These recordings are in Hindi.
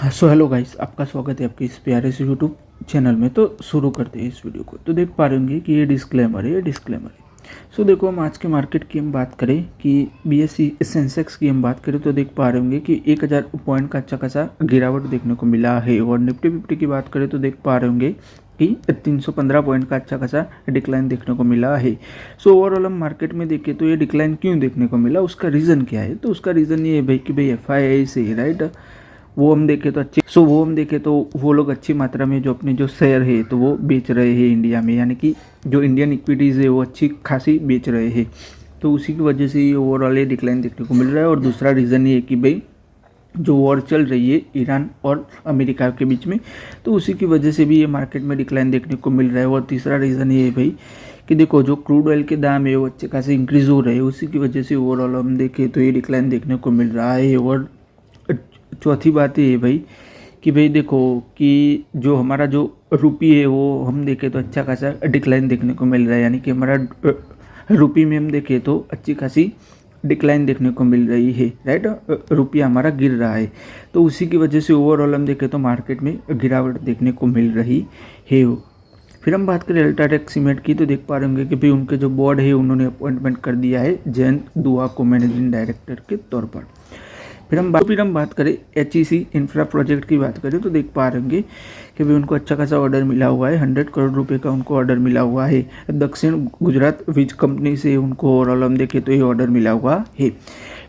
हाँ, सो हेलो गाइस, आपका स्वागत है आपके इस प्यारे से यूट्यूब चैनल में। तो शुरू करते हैं इस वीडियो को। तो देख पा रहे होंगे कि ये डिस्क्लेमर है, सो देखो, हम आज के मार्केट की हम बात करें कि बीएसई सेंसेक्स की हम बात करें तो देख पा रहे होंगे कि 1000 पॉइंट का अच्छा खासा गिरावट देखने को मिला है। और निफ्टी फिफ्टी की बात करें तो देख पा रहे होंगे कि 315 पॉइंट का अच्छा खासा डिक्लाइन देखने को मिला है। सो ओवरऑल हम मार्केट में देखें तो ये डिक्लाइन क्यों देखने को मिला, उसका रीज़न क्या है? तो उसका रीज़न ये है भाई कि भाई एफआईआई से, राइट, वो हम देखें तो वो लोग अच्छी मात्रा में जो अपने जो शेयर है तो वो बेच रहे हैं इंडिया में, यानी कि जो इंडियन इक्विटीज़ है वो अच्छी खासी बेच रहे हैं। तो उसी की वजह से ये ओवरऑल ये डिक्लाइन देखने को मिल रहा है। और दूसरा रीज़न ये है कि भाई जो वॉर चल रही है ईरान और अमेरिका के बीच में, तो उसी की वजह से भी ये मार्केट में डिक्लाइन देखने को मिल रहा है। और तीसरा रीज़न ये है भाई कि देखो, जो क्रूड ऑयल के दाम है वो अच्छे खासे इंक्रीज़ हो रहे हैं, उसी की वजह से ओवरऑल हम देखें तो ये डिक्लाइन देखने को मिल रहा है। और चौथी बात ये है भाई कि भाई देखो कि जो हमारा जो रुपी है वो हम देखें तो अच्छा खासा डिक्लाइन देखने को मिल रहा है, यानी कि हमारा रुपी में हम देखें तो अच्छी खासी डिक्लाइन देखने को मिल रही है, राइट। रुपया हमारा गिर रहा है, तो उसी की वजह से ओवरऑल हम देखें तो मार्केट में गिरावट देखने को मिल रही है। फिर हम बात करें अल्ट्राटेक सीमेंट की तो देख पा रहे होंगे कि भाई उनके जो बोर्ड है उन्होंने अपॉइंटमेंट कर दिया है जयंत दुआ को मैनेजिंग डायरेक्टर के तौर पर। फिर हम बात करें HEC इंफ्रा प्रोजेक्ट की बात करें तो देख पा रहे होंगे कि भाई उनको अच्छा खासा ऑर्डर मिला हुआ है, 100 करोड़ रुपए का उनको ऑर्डर मिला हुआ है। दक्षिण गुजरात वीज कंपनी से उनको ओवरऑल हम देखें तो ये ऑर्डर मिला हुआ है।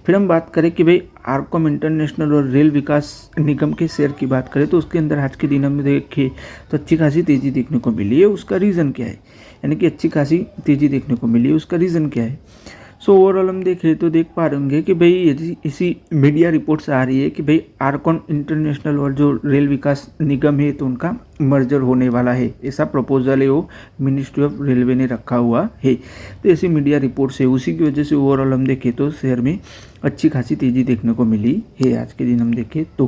फिर हम बात करें कि भाई आरकॉम इंटरनेशनल और रेल विकास निगम के शेयर की बात करें तो उसके अंदर आज के दिन हम देखें तो अच्छी खासी तेज़ी देखने को मिली है। उसका रीज़न क्या है, यानी कि अच्छी खासी तेज़ी देखने को मिली है, उसका रीज़न क्या है? सो ओवरऑल हम देखें तो देख पा रहे होंगे कि भाई यदि इसी मीडिया रिपोर्ट्स आ रही है कि भाई आरकॉन इंटरनेशनल और जो रेल विकास निगम है तो उनका मर्जर होने वाला है, ऐसा प्रपोजल है वो मिनिस्ट्री ऑफ रेलवे ने रखा हुआ है। तो ऐसी मीडिया रिपोर्ट्स है, उसी की वजह से ओवरऑल हम देखें तो शेयर में अच्छी खासी तेज़ी देखने को मिली है आज के दिन हम देखें तो।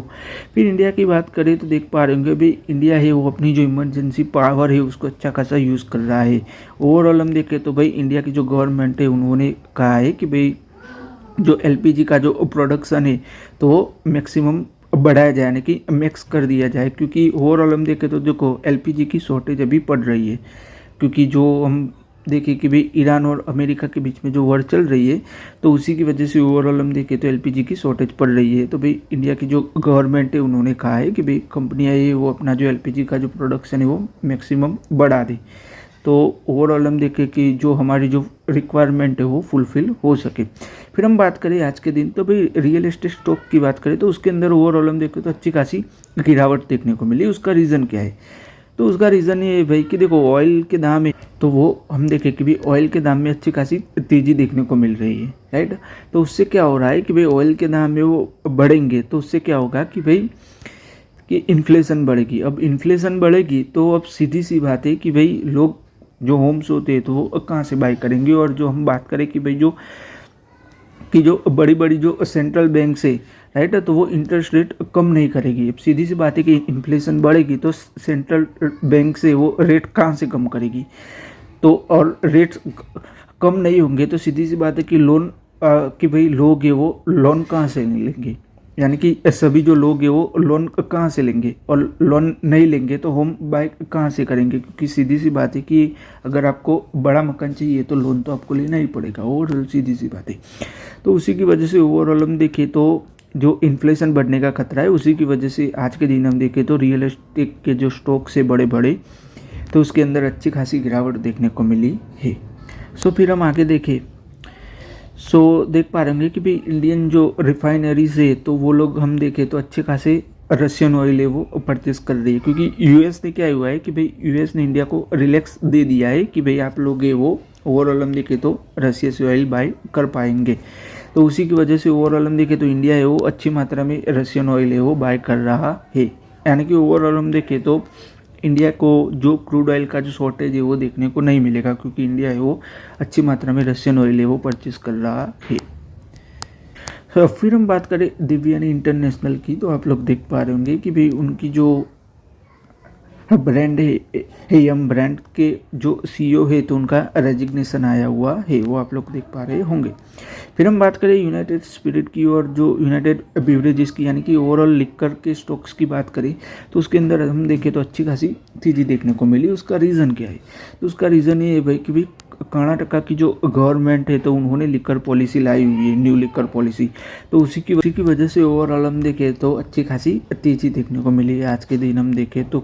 फिर इंडिया की बात करें तो देख पा रहे होंगे भाई इंडिया है वो अपनी जो इमरजेंसी पावर है उसको अच्छा खासा यूज़ कर रहा है। ओवरऑल हम देखें तो भाई इंडिया की जो गवर्नमेंट है उन्होंने कहा है कि भाई जो LPG का जो प्रोडक्शन है तो वो मैक्सिमम बढ़ाया जाए, यानी कि मैक्स कर दिया जाए, क्योंकि ओवरऑल हम देखें तो देखो LPG की शॉर्टेज अभी पड़ रही है, क्योंकि जो हम देखें कि भाई ईरान और अमेरिका के बीच में जो वॉर चल रही है तो उसी की वजह से ओवरऑल हम देखें तो LPG की शॉर्टेज पड़ रही है। तो भाई इंडिया की जो गवर्नमेंट है उन्होंने कहा है कि भाई कंपनियाँ ये वो अपना जो LPG का जो प्रोडक्शन है वो मैक्सिमम बढ़ा दे, तो ओवरऑल हम देखें कि जो हमारी जो रिक्वायरमेंट है वो फुलफ़िल हो सके। फिर हम बात करें आज के दिन तो भाई रियल एस्टेट स्टॉक की बात करें तो उसके अंदर ओवरऑल हम देखें तो अच्छी खासी गिरावट देखने को मिली। उसका रीज़न क्या है? तो उसका रीज़न ये है भाई कि देखो, ऑयल के दाम है तो वो हम देखें कि भाई ऑयल के दाम में अच्छी खासी तेज़ी देखने को मिल रही है, राइट। तो उससे क्या हो रहा है कि भाई ऑयल के दाम में वो बढ़ेंगे तो उससे क्या होगा कि भाई कि इन्फ्लेशन बढ़ेगी। अब इन्फ्लेशन बढ़ेगी तो अब सीधी सी बात है कि भाई लोग जो होम्स होते हैं तो वो कहाँ से बाई करेंगे। और जो हम बात करें कि भाई जो बड़ी बड़ी जो सेंट्रल बैंक से, राइट, तो वो इंटरेस्ट रेट कम नहीं करेगी। अब सीधी सी बात है कि इन्फ्लेशन बढ़ेगी तो सेंट्रल बैंक से वो रेट कहाँ से कम करेगी, तो और रेट्स कम नहीं होंगे तो सीधी सी बात है कि लोन कि भाई लोग है वो लोन कहाँ से लेंगे, यानी कि सभी जो लोग हैं वो लोन कहाँ से लेंगे, और लोन नहीं लेंगे तो होम बाय कहाँ से करेंगे, क्योंकि सीधी सी बात है कि अगर आपको बड़ा मकान चाहिए तो लोन तो आपको लेना ही पड़ेगा, ओवरऑल सीधी सी बात है। तो उसी की वजह से ओवरऑल हम देखें तो जो इन्फ्लेशन बढ़ने का खतरा है, उसी की वजह से आज के दिन हम देखें तो रियल एस्टेट के जो स्टॉक से बड़े बड़े तो उसके अंदर अच्छी खासी गिरावट देखने को मिली है। सो फिर हम आगे देखें, देख पा रहे होंगे कि भाई इंडियन जो रिफाइनरीज है तो वो लोग हम देखें तो अच्छे खासे रशियन ऑयल है वो परचेस कर रही है, क्योंकि यूएस ने क्या हुआ है कि भाई यूएस ने इंडिया को रिलैक्स दे दिया है कि भाई आप लोग है वो ओवरऑल हम देखें तो रशिया से ऑयल बाय कर पाएंगे। तो उसी की वजह से ओवरऑल हम देखें तो इंडिया है वो अच्छी मात्रा में रशियन ऑयल है वो बाय कर रहा है, यानी कि ओवरऑल हम देखें तो इंडिया को जो क्रूड ऑयल का जो शॉर्टेज है वो देखने को नहीं मिलेगा, क्योंकि इंडिया है वो अच्छी मात्रा में रशियन ऑयल है वो परचेस कर रहा है। तो फिर हम बात करें देवयानी इंटरनेशनल की तो आप लोग देख पा रहे होंगे कि भाई उनकी जो ब्रांड है हेयम ब्रांड के जो सीईओ है तो उनका रेजिग्नेशन आया हुआ है, वो आप लोग देख पा रहे होंगे। फिर हम बात करें यूनाइटेड स्पिरिट की और जो यूनाइटेड बेवरेजेस की यानी कि ओवरऑल लिकर के स्टॉक्स की बात करें तो उसके अंदर हम देखें तो अच्छी खासी तेजी देखने को मिली। उसका रीज़न क्या है? तो उसका रीज़न ये है भाई कि भाई कर्नाटका की जो गवर्नमेंट है तो उन्होंने लिकर पॉलिसी लाई हुई है, न्यू लिकर पॉलिसी, तो उसी की वजह से ओवरऑल हम देखें तो अच्छी खासी तेजी देखने को मिली है आज के दिन हम देखें तो।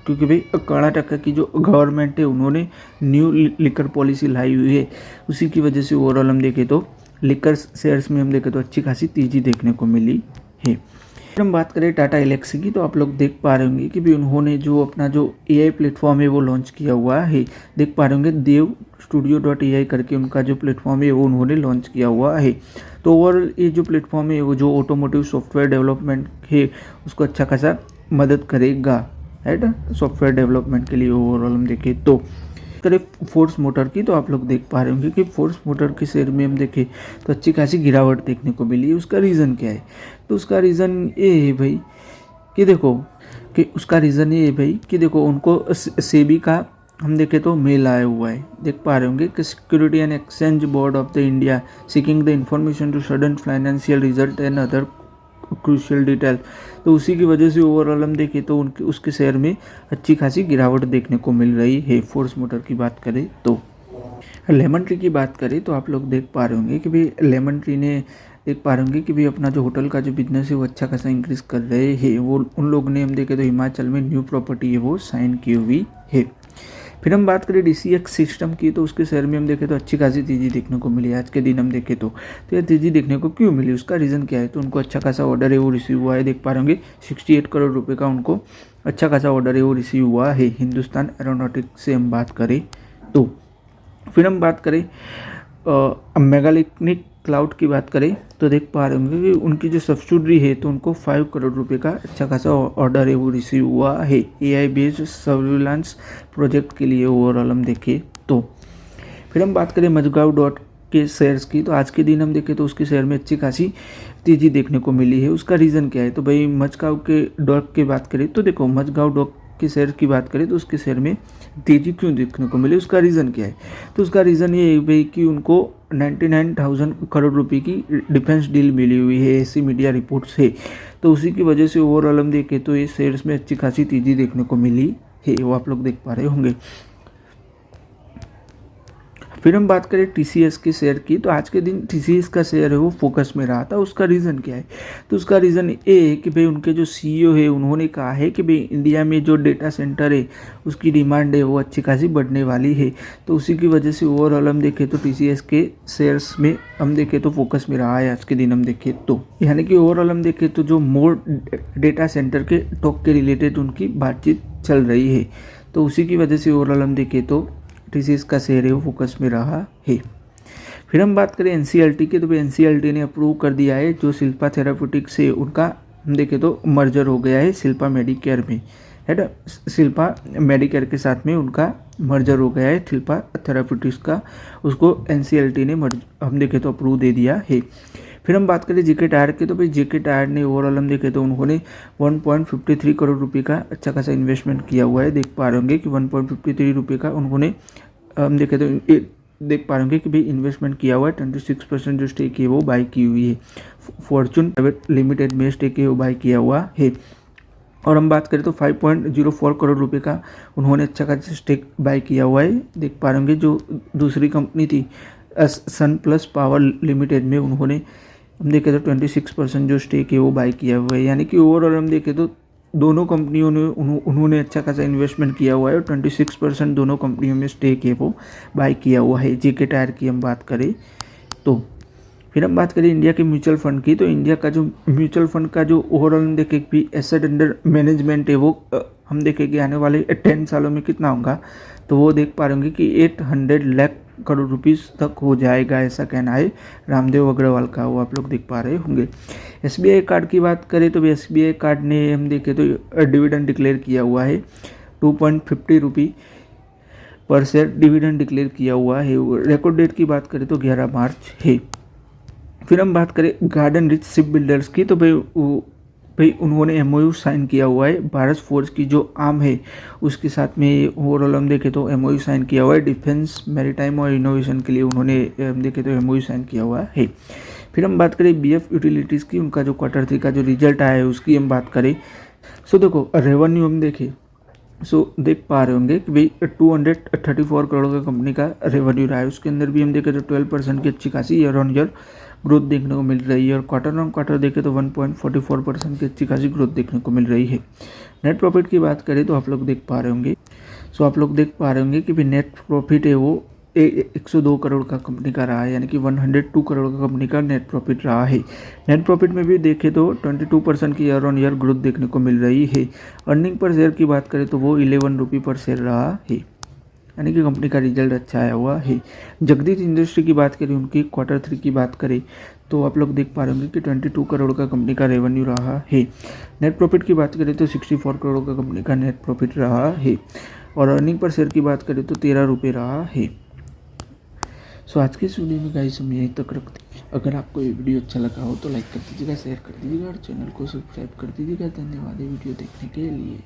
क्योंकि भाई कर्नाटका की जो गवर्नमेंट है उन्होंने न्यू लिकर पॉलिसी लाई हुई है, उसी की वजह से ओवरऑल हम देखें तो लिकर शेयर्स में हम देखें तो अच्छी खासी तेजी देखने को मिली है। फिर हम बात करें टाटा एलेक्सी की, तो आप लोग देख पा रहे होंगे कि भी उन्होंने जो अपना जो एआई प्लेटफॉर्म है वो लॉन्च किया हुआ है। देख पा रहे होंगे देव studio.ai करके उनका जो प्लेटफॉर्म है वो उन्होंने लॉन्च किया हुआ है। तो ओवरऑल ये जो प्लेटफॉर्म है वो जो ऑटोमोटिव सॉफ्टवेयर डेवलपमेंट है उसको अच्छा खासा मदद करेगा, है ना, सॉफ्टवेयर डेवलपमेंट के लिए। ओवरऑल हम देखें तो करें फोर्स मोटर की, तो आप लोग देख पा रहे होंगे कि फोर्स मोटर के शेयर में हम देखें तो अच्छी खासी गिरावट देखने को मिली है। उसका रीज़न क्या है? तो उसका रीज़न ये है भाई कि देखो उनको सेबी का हम देखें तो मेल आया हुआ है। देख पा रहे होंगे कि security and exchange board of the India seeking the information to sudden financial result and other crucial detail. तो उसी की वजह से ओवरऑल हम देखें तो उसके शेयर में अच्छी खासी गिरावट देखने को मिल रही है। फोर्स मोटर की बात करें तो लेमन ट्री की बात करें तो आप लोग देख पा रहे होंगे कि भाई लेमन ट्री ने देख पा रहे होंगे कि भाई अपना जो होटल का जो बिजनेस है वो अच्छा खासा इंक्रीज कर रहे हैं। वो उन लोगों ने हम देखें तो हिमाचल में न्यू प्रॉपर्टी है वो साइन की हुई है। फिर हम बात करें DCX सिस्टम की, तो उसके शेयर में हम देखें तो अच्छी खासी तेजी देखने को मिली आज के दिन हम देखें तो ये तेजी देखने को क्यों मिली, उसका रीज़न क्या है? तो उनको अच्छा खासा ऑर्डर है वो रिसीव हुआ है। देख पा रहे होंगे 68 करोड़ रुपए का उनको अच्छा खासा ऑर्डर है वो रिसीव हुआ है हिंदुस्तान एरोनॉटिक्स से हम बात करें तो। फिर हम बात करें मेगालिनिक क्लाउड की बात करें तो देख पा रहे होंगे कि उनकी जो सब्सिडरी है तो उनको 5 करोड़ रुपए का अच्छा खासा ऑर्डर है वो रिसीव हुआ है AI बेस्ड सर्विलांस प्रोजेक्ट के लिए। ओवरऑल हम देखें तो फिर हम बात करें मजगांव डॉट के शेयर्स की, तो आज के दिन हम देखें तो उसके शेयर में अच्छी खासी तेजी देखने को मिली है। उसका रीज़न क्या है? तो भाई मजगांव के डॉट की बात करें तो देखो मजगांव डॉट के शेयर की बात करें तो उसके शेयर में तेजी क्यों देखने को मिली, उसका रीज़न क्या है? तो उसका रीज़न ये है भाई कि उनको 99,000 करोड़ रुपए की डिफेंस डील मिली हुई है, ऐसी मीडिया रिपोर्ट्स है। तो उसी की वजह से ओवरऑल हम देखें तो ये शेयर्स में अच्छी खासी तेजी देखने को मिली है, वो आप लोग देख पा रहे होंगे। फिर हम बात करें TCS के शेयर की, तो आज के दिन TCS का शेयर है वो फोकस में रहा था। उसका रीज़न क्या है? तो उसका रीज़न ये है कि भाई उनके जो CEO है उन्होंने कहा है कि भाई इंडिया में जो डेटा सेंटर है उसकी डिमांड है वो अच्छी खासी बढ़ने वाली है। तो उसी की वजह से ओवरऑल हम देखें तो TCS के शेयर्स में हम देखें तो फोकस में रहा है आज के दिन हम देखें तो। यानी कि ओवरऑल हम देखें तो जो मोर डेटा सेंटर के टॉक के रिलेटेड उनकी बातचीत चल रही है, तो उसी की वजह से ओवरऑल हम देखें तो TCS का शेयर है वो फोकस में रहा है। फिर हम बात करें NCLT की, तो भाई NCLT ने अप्रूव कर दिया है जो शिल्पा थेराप्यूटिक्स से उनका हम देखें तो मर्जर हो गया है शिल्पा मेडिकेयर में, है ना, शिल्पा मेडिकेयर के साथ में उनका मर्जर हो गया है शिल्पा थेराप्यूटिक्स का, उसको NCLT ने हम देखें तो अप्रूव दे दिया है। फिर हम बात करें JK टायर की, तो भाई JK टायर ने ओवरऑल हम देखें तो उन्होंने 1.53 करोड़ रुपए का अच्छा खासा इन्वेस्टमेंट किया हुआ है। देख पा रहे होंगे कि 1.53 रुपये का उन्होंने हम देखें तो देख पा रहे होंगे कि भाई इन्वेस्टमेंट किया हुआ है। 26% जो स्टेक है वो बाई की हुई है, फॉर्चून प्राइवेट लिमिटेड में स्टेक है वो बाई किया हुआ है। और हम बात करें तो 5.04 करोड़ रुपए का उन्होंने अच्छा खासा स्टेक बाई किया हुआ है। देख पा रहे होंगे जो दूसरी कंपनी थी सन प्लस पावर लिमिटेड में उन्होंने हम देखें तो 26% जो स्टेक है वो बाई किया हुआ है। यानी कि ओवरऑल हम देखें तो दोनों कंपनियों ने उन्होंने अच्छा खासा इन्वेस्टमेंट किया हुआ है और 26% दोनों कंपनियों में स्टेक है वो बाई किया हुआ है। JK टायर की हम बात करें तो। फिर हम बात करें इंडिया के म्यूचुअल फंड की, तो इंडिया का जो म्यूचुअल फंड का जो ओवरऑल हम देखें कि एसेट अंडर मैनेजमेंट है वो हम देखेंगे आने वाले 10 सालों में कितना होगा, तो वो देख पा रहे होंगे कि 800 लाख करोड़ रुपीस तक हो जाएगा, ऐसा कहना है रामदेव अग्रवाल का, वो आप लोग देख पा रहे होंगे। SBI कार्ड की बात करें तो SBI कार्ड ने हम देखें तो डिविडेंड डिक्लेयर किया हुआ है 2.50 रुपये पर शेयर डिविडेंड डिक्लेयर किया हुआ है। रिकॉर्ड डेट की बात करें तो 11 मार्च है। फिर हम बात करें गार्डन रिच शिप बिल्डर्स की, तो भाई भाई उन्होंने एमओयू साइन किया हुआ है भारत फोर्स की जो आर्म है उसके साथ में। ओवरऑल हम देखें तो एमओयू साइन किया हुआ है डिफेंस मैरीटाइम और इनोवेशन के लिए उन्होंने हम देखें तो एमओयू साइन किया हुआ है। फिर हम बात करें बीएफ यूटिलिटीज़ की, उनका जो क्वार्टर 3 का जो रिजल्ट आया है उसकी हम बात करें। सो देखो रेवेन्यू हम देखें, सो देख पा रहे होंगे कि भाई 234 करोड़ का कंपनी का रेवेन्यू रहा है। उसके अंदर भी हम देखें तो 12% की अच्छी खासी ईयर ऑन ईयर ग्रोथ देखने को मिल रही है, और क्वार्टर ऑन क्वार्टर देखें तो 1.44% की अच्छी खासी ग्रोथ देखने को मिल रही है। नेट प्रॉफिट की बात करें तो आप लोग देख पा रहे होंगे, आप लोग देख पा रहे होंगे कि भाई नेट प्रॉफिट है वो 102 करोड़ का कंपनी का रहा है, यानी कि 102 करोड़ का कंपनी का नेट प्रॉफिट रहा है। नेट प्रॉफिट में भी देखें तो 22% की ईयर ऑन ईयर ग्रोथ देखने को मिल रही है। अर्निंग पर शेयर की बात करें तो वो 11 रुपये पर शेयर रहा है, यानी कि कंपनी का रिजल्ट अच्छा आया हुआ है। जगदीश इंडस्ट्री की बात करें, उनकी क्वार्टर 3 की बात करें तो आप लोग देख पा रहे होंगे कि 22 करोड़ का कंपनी का रेवेन्यू रहा है। नेट प्रॉफिट की बात करें तो 64 करोड़ का कंपनी का नेट प्रॉफिट रहा है, और अर्निंग पर शेयर की बात करें तो 13 रुपये रहा है। सो आज के इस वीडियो में गाइस हम यहीं तक रखते हैं। अगर आपको ये वीडियो अच्छा लगा हो तो लाइक कर दीजिएगा, शेयर कर दीजिएगा और चैनल को सब्सक्राइब कर दीजिएगा। धन्यवाद ये वीडियो देखने के लिए।